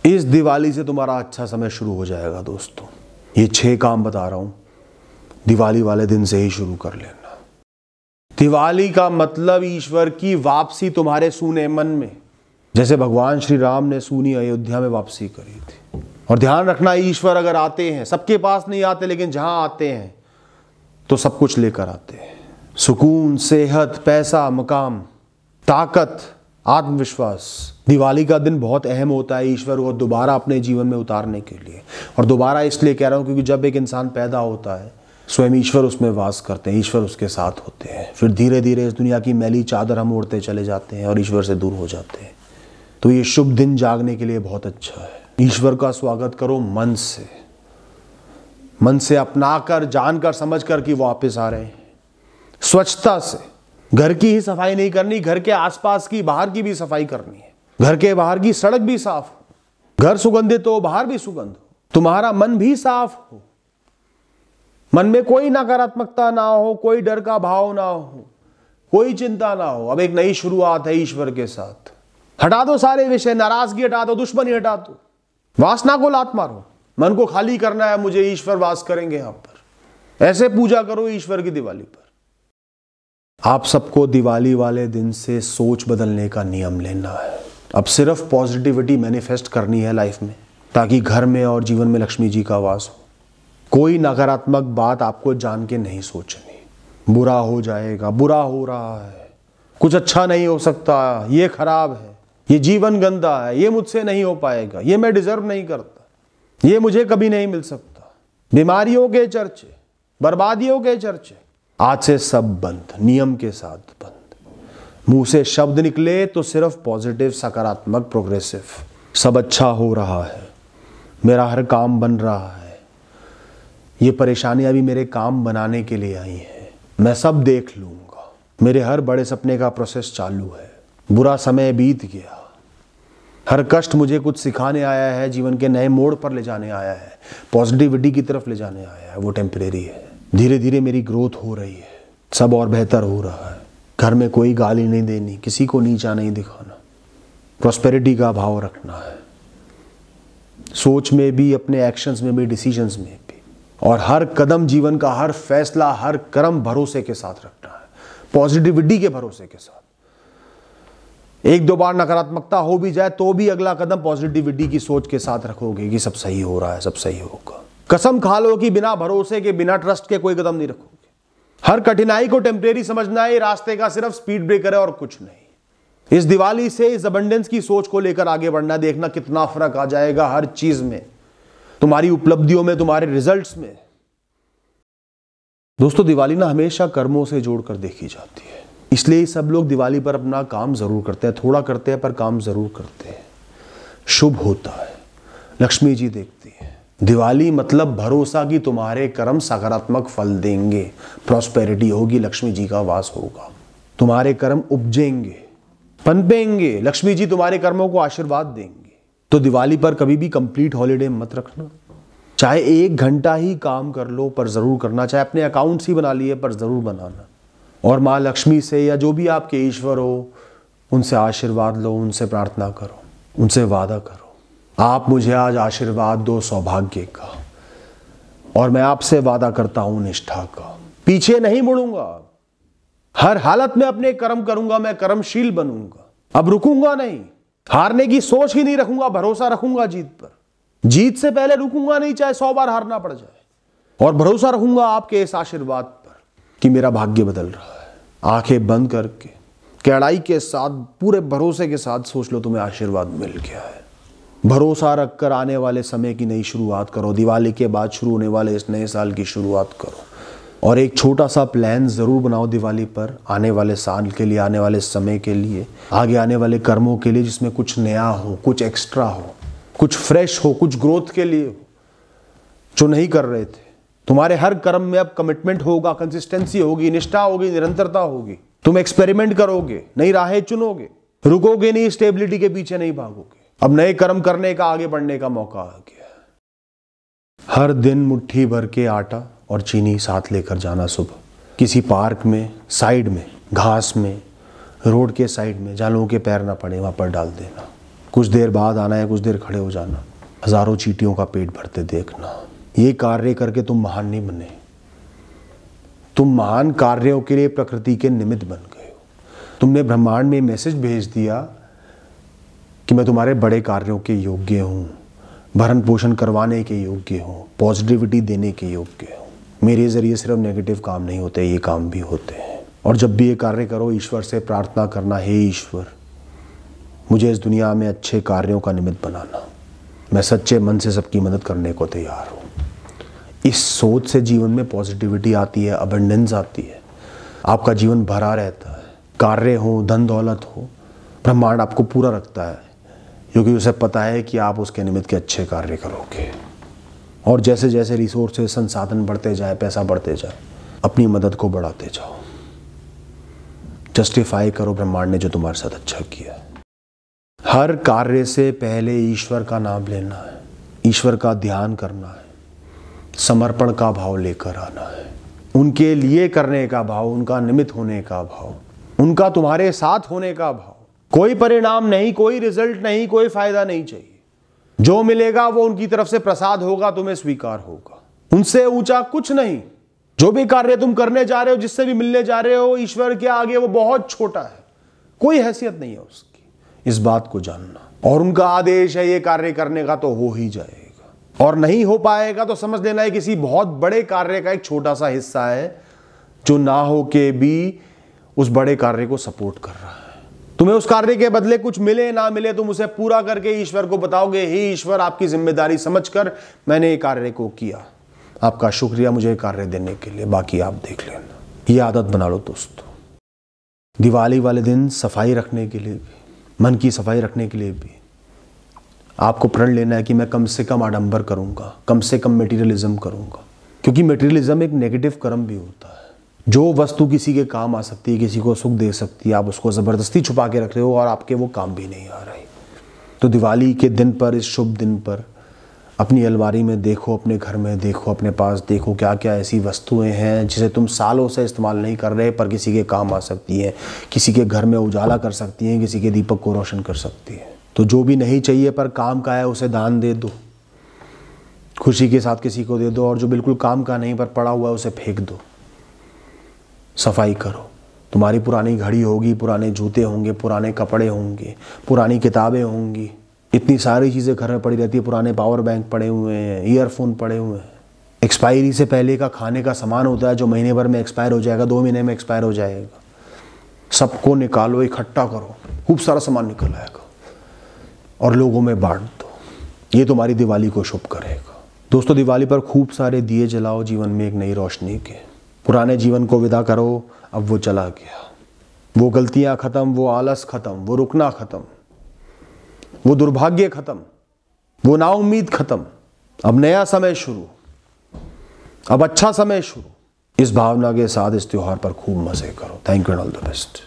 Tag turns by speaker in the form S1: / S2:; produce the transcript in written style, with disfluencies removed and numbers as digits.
S1: इस दिवाली से तुम्हारा अच्छा समय शुरू हो जाएगा दोस्तों। ये 6 काम बता रहा हूं, दिवाली वाले दिन से ही शुरू कर लेना। दिवाली का मतलब ईश्वर की वापसी तुम्हारे सूने मन में, जैसे भगवान श्री राम ने सूनी अयोध्या में वापसी करी थी। और ध्यान रखना, ईश्वर अगर आते हैं, सबके पास नहीं आते, लेकिन जहां आते हैं तो सब कुछ लेकर आते हैं। सुकून, सेहत, पैसा, मकाम, ताकत, आत्मविश्वास। दिवाली का दिन बहुत अहम होता है ईश्वर को दोबारा अपने जीवन में उतारने के लिए। और दोबारा इसलिए कह रहा हूं क्योंकि जब एक इंसान पैदा होता है, स्वयं ईश्वर उसमें वास करते हैं, ईश्वर उसके साथ होते हैं। फिर धीरे धीरे इस दुनिया की मैली चादर हम ओढ़ते चले जाते हैं और ईश्वर से दूर हो जाते हैं। तो ये शुभ दिन जागने के लिए बहुत अच्छा है। ईश्वर का स्वागत करो मन से अपनाकर, जानकर, समझकर कि वापस आ रहे हैं। स्वच्छता से, घर की ही सफाई नहीं करनी, घर के आसपास की, बाहर की भी सफाई करनी है। घर के बाहर की सड़क भी साफ हो, घर सुगंधित हो, बाहर भी सुगंध हो, तुम्हारा मन भी साफ हो, मन में कोई नकारात्मकता ना हो, कोई डर का भाव ना हो, कोई चिंता ना हो। अब एक नई शुरुआत है ईश्वर के साथ। हटा दो सारे विषय, नाराजगी हटा दो, दुश्मनी हटा दो, वासना को लात मारो। मन को खाली करना है, मुझे ईश्वर वास करेंगे यहां पर। ऐसे पूजा करो ईश्वर की दिवाली पर। आप सबको दिवाली वाले दिन से सोच बदलने का नियम लेना है। अब सिर्फ पॉजिटिविटी मैनिफेस्ट करनी है लाइफ में, ताकि घर में और जीवन में लक्ष्मी जी का वास हो। कोई नकारात्मक बात आपको जान के नहीं सोचनी। बुरा हो जाएगा, बुरा हो रहा है, कुछ अच्छा नहीं हो सकता, ये खराब है, ये जीवन गंदा है, ये मुझसे नहीं हो पाएगा, ये मैं डिजर्व नहीं करता, ये मुझे कभी नहीं मिल सकता। बीमारियों के चर्चे, बर्बादियों के चर्चे आज से सब बंद, नियम के साथ बंद। मुंह से शब्द निकले तो सिर्फ पॉजिटिव, सकारात्मक, प्रोग्रेसिव। सब अच्छा हो रहा है, मेरा हर काम बन रहा है, ये परेशानियां भी मेरे काम बनाने के लिए आई हैं, मैं सब देख लूंगा, मेरे हर बड़े सपने का प्रोसेस चालू है, बुरा समय बीत गया, हर कष्ट मुझे कुछ सिखाने आया है, जीवन के नए मोड़ पर ले जाने आया है, पॉजिटिविटी की तरफ ले जाने आया है, वो टेम्परेरी है। धीरे धीरे मेरी ग्रोथ हो रही है, सब और बेहतर हो रहा है। घर में कोई गाली नहीं देनी, किसी को नीचा नहीं दिखाना, प्रॉस्पेरिटी का भाव रखना है, सोच में भी, अपने एक्शंस में भी, डिसीजंस में भी। और हर कदम, जीवन का हर फैसला, हर कर्म भरोसे के साथ रखना है, पॉजिटिविटी के भरोसे के साथ। 1-2 बार नकारात्मकता हो भी जाए तो भी अगला कदम पॉजिटिविटी की सोच के साथ रखोगे कि सब सही हो रहा है, सब सही होगा। कसम खा लो कि बिना भरोसे के, बिना ट्रस्ट के कोई कदम नहीं रखोगे। हर कठिनाई को टेम्परेरी समझना है, रास्ते का सिर्फ स्पीड ब्रेकर है और कुछ नहीं। इस दिवाली से इस अबंडेंस की सोच को लेकर आगे बढ़ना, देखना कितना फर्क आ जाएगा हर चीज में, तुम्हारी उपलब्धियों में, तुम्हारे रिजल्ट्स में। दोस्तों, दिवाली ना हमेशा कर्मों से जोड़कर देखी जाती है, इसलिए सब लोग दिवाली पर अपना काम जरूर करते हैं, थोड़ा करते हैं पर काम जरूर करते हैं। शुभ होता है, लक्ष्मी जी देखती है। दिवाली मतलब भरोसा कि तुम्हारे कर्म सकारात्मक फल देंगे, प्रॉस्पेरिटी होगी, लक्ष्मी जी का वास होगा, तुम्हारे कर्म उपजेंगे, पनपेंगे, लक्ष्मी जी तुम्हारे कर्मों को आशीर्वाद देंगे। तो दिवाली पर कभी भी कंप्लीट हॉलीडे मत रखना, चाहे 1 घंटा ही काम कर लो पर जरूर करना, चाहे अपने अकाउंट्स ही बना लिए पर जरूर बनाना। और माँ लक्ष्मी से या जो भी आपके ईश्वर हो, उनसे आशीर्वाद लो, उनसे प्रार्थना करो, उनसे वादा करो, आप मुझे आज आशीर्वाद दो सौभाग्य का, और मैं आपसे वादा करता हूं निष्ठा का, पीछे नहीं मुड़ूंगा, हर हालत में अपने कर्म करूंगा, मैं कर्मशील बनूंगा, अब रुकूंगा नहीं, हारने की सोच ही नहीं रखूंगा, भरोसा रखूंगा जीत पर, जीत से पहले रुकूंगा नहीं, चाहे 100 बार हारना पड़ जाए, और भरोसा रखूंगा आपके इस आशीर्वाद पर कि मेरा भाग्य बदल रहा है। आंखें बंद करके कड़ाई के साथ, पूरे भरोसे के साथ सोच लो तुम्हें आशीर्वाद मिल गया है। भरोसा रखकर आने वाले समय की नई शुरुआत करो, दिवाली के बाद शुरू होने वाले इस नए साल की शुरुआत करो। और एक छोटा सा प्लान जरूर बनाओ दिवाली पर, आने वाले साल के लिए, आने वाले समय के लिए, आगे आने वाले कर्मों के लिए, जिसमें कुछ नया हो, कुछ एक्स्ट्रा हो, कुछ फ्रेश हो, कुछ ग्रोथ के लिए हो, जो नहीं कर रहे थे। तुम्हारे हर कर्म में अब कमिटमेंट होगा, कंसिस्टेंसी होगी, निष्ठा होगी, निरंतरता होगी। तुम एक्सपेरिमेंट करोगे, नई राहें चुनोगे, रुकोगे नहीं, स्टेबिलिटी के पीछे नहीं भागोगे। अब नए कर्म करने का, आगे बढ़ने का मौका आ गया। हर दिन मुट्ठी भर के आटा और चीनी साथ लेकर जाना, सुबह किसी पार्क में, साइड में, घास में, रोड के साइड में, जहां लोगों के पैर ना पड़े, वहां पर डाल देना। कुछ देर बाद आना है, कुछ देर खड़े हो जाना, हजारों चींटियों का पेट भरते देखना। ये कार्य करके तुम महान नहीं बने, तुम महान कार्यों के लिए प्रकृति के निमित्त बन गए हो। तुमने ब्रह्मांड में मैसेज भेज दिया कि मैं तुम्हारे बड़े कार्यों के योग्य हूँ, भरण पोषण करवाने के योग्य हूँ, पॉजिटिविटी देने के योग्य हूँ। मेरे जरिए सिर्फ नेगेटिव काम नहीं होते, ये काम भी होते हैं। और जब भी ये कार्य करो, ईश्वर से प्रार्थना करना, हे ईश्वर मुझे इस दुनिया में अच्छे कार्यों का निमित्त बनाना, मैं सच्चे मन से सबकी मदद करने को तैयार हूँ। इस सोच से जीवन में पॉजिटिविटी आती है, अबंडेंस आती है, आपका जीवन भरा रहता है। कार्य हो, धन दौलत हो, ब्रह्मांड आपको पूरा रखता है, क्योंकि उसे पता है कि आप उसके निमित्त के अच्छे कार्य करोगे। और जैसे जैसे रिसोर्सेज, संसाधन बढ़ते जाए, पैसा बढ़ते जाए, अपनी मदद को बढ़ाते जाओ। जस्टिफाई करो ब्रह्मांड ने जो तुम्हारे साथ अच्छा किया है। हर कार्य से पहले ईश्वर का नाम लेना है, ईश्वर का ध्यान करना है, समर्पण का भाव लेकर आना है, उनके लिए करने का भाव, उनका निमित्त होने का भाव, उनका तुम्हारे साथ होने का भाव। कोई परिणाम नहीं, कोई रिजल्ट नहीं, कोई फायदा नहीं चाहिए। जो मिलेगा वो उनकी तरफ से प्रसाद होगा, तुम्हें स्वीकार होगा। उनसे ऊंचा कुछ नहीं। जो भी कार्य तुम करने जा रहे हो, जिससे भी मिलने जा रहे हो, ईश्वर के आगे वो बहुत छोटा है, कोई हैसियत नहीं है उसकी। इस बात को जानना। और उनका आदेश है ये कार्य करने का, तो हो ही जाएगा। और नहीं हो पाएगा तो समझ लेना है किसी बहुत बड़े कार्य का एक छोटा सा हिस्सा है, जो ना हो के भी उस बड़े कार्य को सपोर्ट कर रहा है। तुम्हें उस कार्य के बदले कुछ मिले ना मिले, तुम उसे पूरा करके ईश्वर को बताओगे, हे ईश्वर आपकी जिम्मेदारी समझकर मैंने ये कार्य को किया, आपका शुक्रिया मुझे कार्य देने के लिए, बाकी आप देख लेना। ये आदत बना लो दोस्तों। दिवाली वाले दिन सफाई रखने के लिए भी, मन की सफाई रखने के लिए भी आपको प्रण लेना है कि मैं कम से कम आडंबर करूंगा, कम से कम मटेरियलिज्म करूंगा। क्योंकि मटेरियलिज्म एक नेगेटिव कर्म भी होता है। जो वस्तु किसी के काम आ सकती है, किसी को सुख दे सकती है, आप उसको ज़बरदस्ती छुपा के रख रहे हो और आपके वो काम भी नहीं आ रही। तो दिवाली के दिन पर, इस शुभ दिन पर अपनी अलमारी में देखो, अपने घर में देखो, अपने पास देखो, क्या क्या ऐसी वस्तुएं हैं जिसे तुम सालों से इस्तेमाल नहीं कर रहे पर किसी के काम आ सकती हैं, किसी के घर में उजाला कर सकती हैं, किसी के दीपक को रोशन कर सकती हैं। तो जो भी नहीं चाहिए पर काम का है उसे दान दे दो, खुशी के साथ किसी को दे दो। और जो बिल्कुल काम का नहीं पर पड़ा हुआ है उसे फेंक दो। सफाई करो। तुम्हारी पुरानी घड़ी होगी, पुराने जूते होंगे, पुराने कपड़े होंगे, पुरानी किताबें होंगी, इतनी सारी चीज़ें घर में पड़ी रहती है। पुराने पावर बैंक पड़े हुए हैं, ईयरफोन पड़े हुए हैं, एक्सपायरी से पहले का खाने का सामान होता है जो महीने भर में एक्सपायर हो जाएगा, 2 महीने में एक्सपायर हो जाएगा। सबको निकालो, इकट्ठा करो, खूब सारा सामान निकल आएगा और लोगों में बांट दो। ये तुम्हारी दिवाली को शुभ करेगा। दोस्तों, दिवाली पर खूब सारे दिए जलाओ, जीवन में एक नई रोशनी के। पुराने जीवन को विदा करो, अब वो चला गया। वो गलतियां खत्म, वो आलस खत्म, वो रुकना खत्म, वो दुर्भाग्य खत्म, वो नाउम्मीद खत्म। अब नया समय शुरू, अब अच्छा समय शुरू। इस भावना के साथ इस त्योहार पर खूब मजे करो। Thank you and all the best.